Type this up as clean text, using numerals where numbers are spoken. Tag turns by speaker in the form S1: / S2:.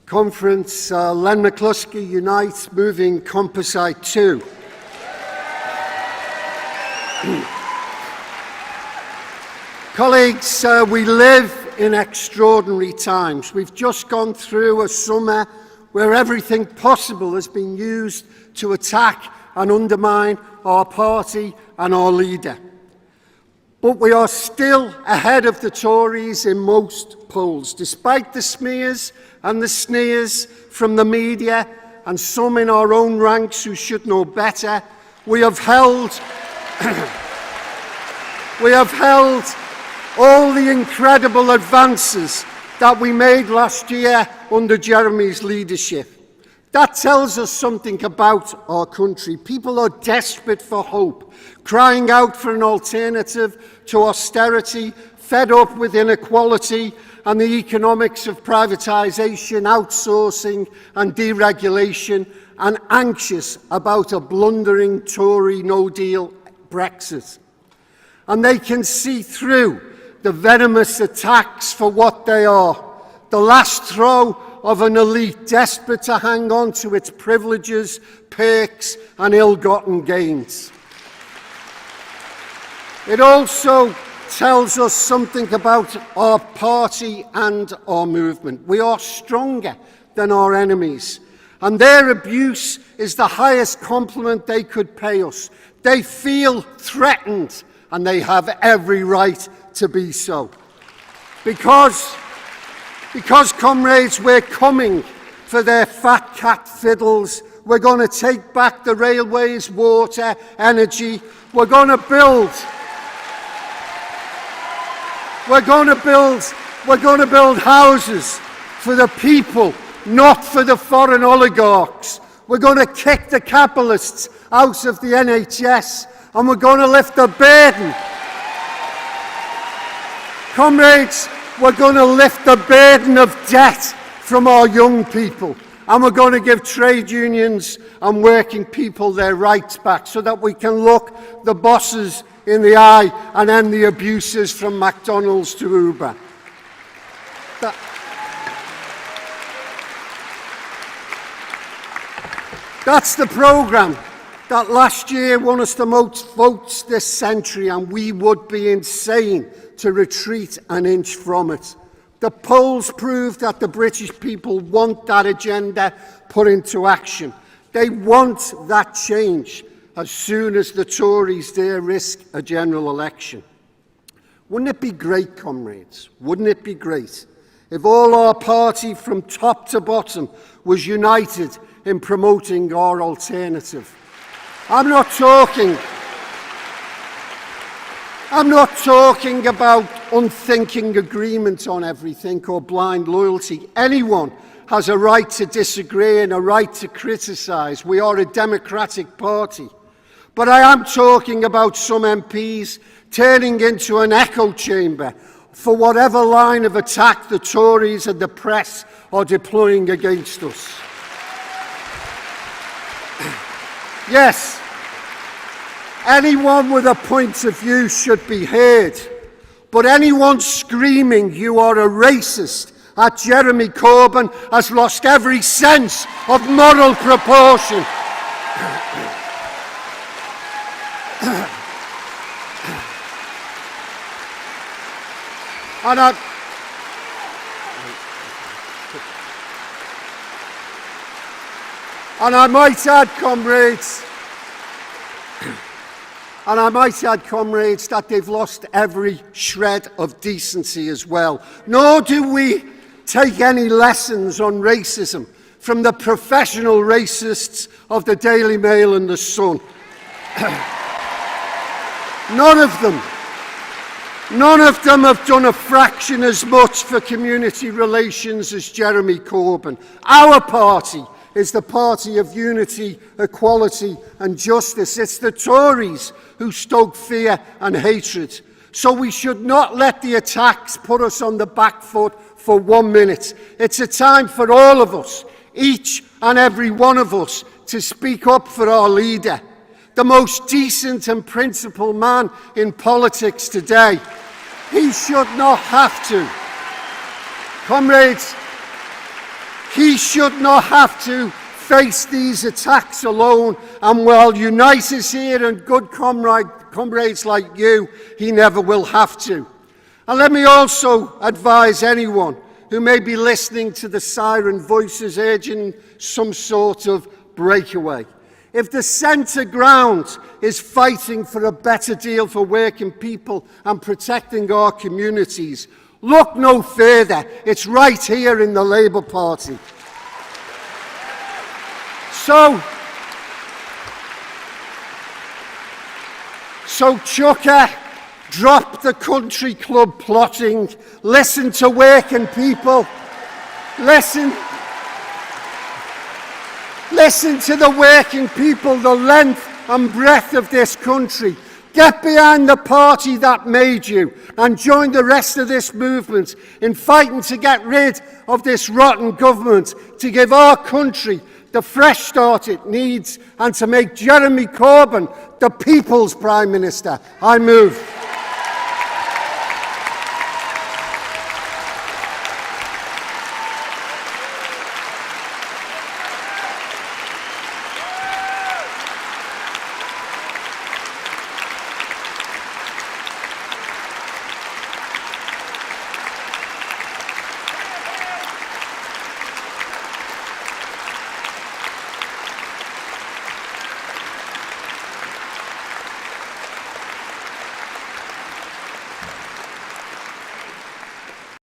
S1: Conference, LEN McCLUSKEY Unite, moving Composite 2. Colleagues, we live in extraordinary times. We've just gone through a summer where everything possible has been used to attack and undermine our party and our leader. But we are still ahead of the Tories in most polls, despite the smears and the sneers from the media and some in our own ranks who should know better. We have held all the incredible advances that we made last year under Jeremy's leadership. That tells us something about our country. People are desperate for hope, crying out for an alternative to austerity, fed up with inequality and the economics of privatisation, outsourcing and deregulation, and anxious about a blundering Tory no-deal Brexit. And they can see through the venomous attacks for what they are, the last throw of an elite desperate to hang on to its privileges, perks and ill-gotten gains. It also tells us something about our party and our movement. We are stronger than our enemies, and their abuse is the highest compliment they could pay us. They feel threatened, and they have every right to be so. Because, comrades, we're coming for their fat cat fiddles. We're going to take back the railways, water, energy. We're going to build houses for the people, not for the foreign oligarchs. We're going to kick the capitalists out of the NHS, and we're going to lift the burden. Comrades, we're going to lift the burden of debt from our young people, and we're going to give trade unions and working people their rights back so that we can look the bosses in the eye and end the abuses from McDonald's to Uber. That's the programme that last year won us the most votes this century, and we would be insane to retreat an inch from it. The polls prove that the British people want that agenda put into action. They want that change as soon as the Tories dare risk a general election. Wouldn't it be great, comrades? Wouldn't it be great if all our party from top to bottom was united in promoting our alternative? I'm not talking about unthinking agreement on everything or blind loyalty. Anyone has a right to disagree and a right to criticise. We are a democratic party. But I am talking about some MPs turning into an echo chamber for whatever line of attack the Tories and the press are deploying against us. Yes, anyone with a point of view should be heard, but anyone screaming "you are a racist" at Jeremy Corbyn has lost every sense of moral proportion. And I might add, comrades, that they've lost every shred of decency as well. Nor do we take any lessons on racism from the professional racists of the Daily Mail and the Sun. None of them have done a fraction as much for community relations as Jeremy Corbyn. Our party is the party of unity, equality and justice. It's the Tories who stoke fear and hatred. So we should not let the attacks put us on the back foot for 1 minute. It's a time for all of us, each and every one of us, to speak up for our leader, the most decent and principled man in politics today. He should not have to. Comrades, He should not have to face these attacks alone, and while Unite is here and good comrades like you, he never will have to. And let me also advise anyone who may be listening to the siren voices urging some sort of breakaway. If the centre ground is fighting for a better deal for working people and protecting our communities, look no further. It's right here in the Labour Party. So Chucker, drop the country club plotting, listen to working people, listen to the working people, the length and breadth of this country. Get behind the party that made you and join the rest of this movement in fighting to get rid of this rotten government, to give our country the fresh start it needs, and to make Jeremy Corbyn the People's Prime Minister. I move.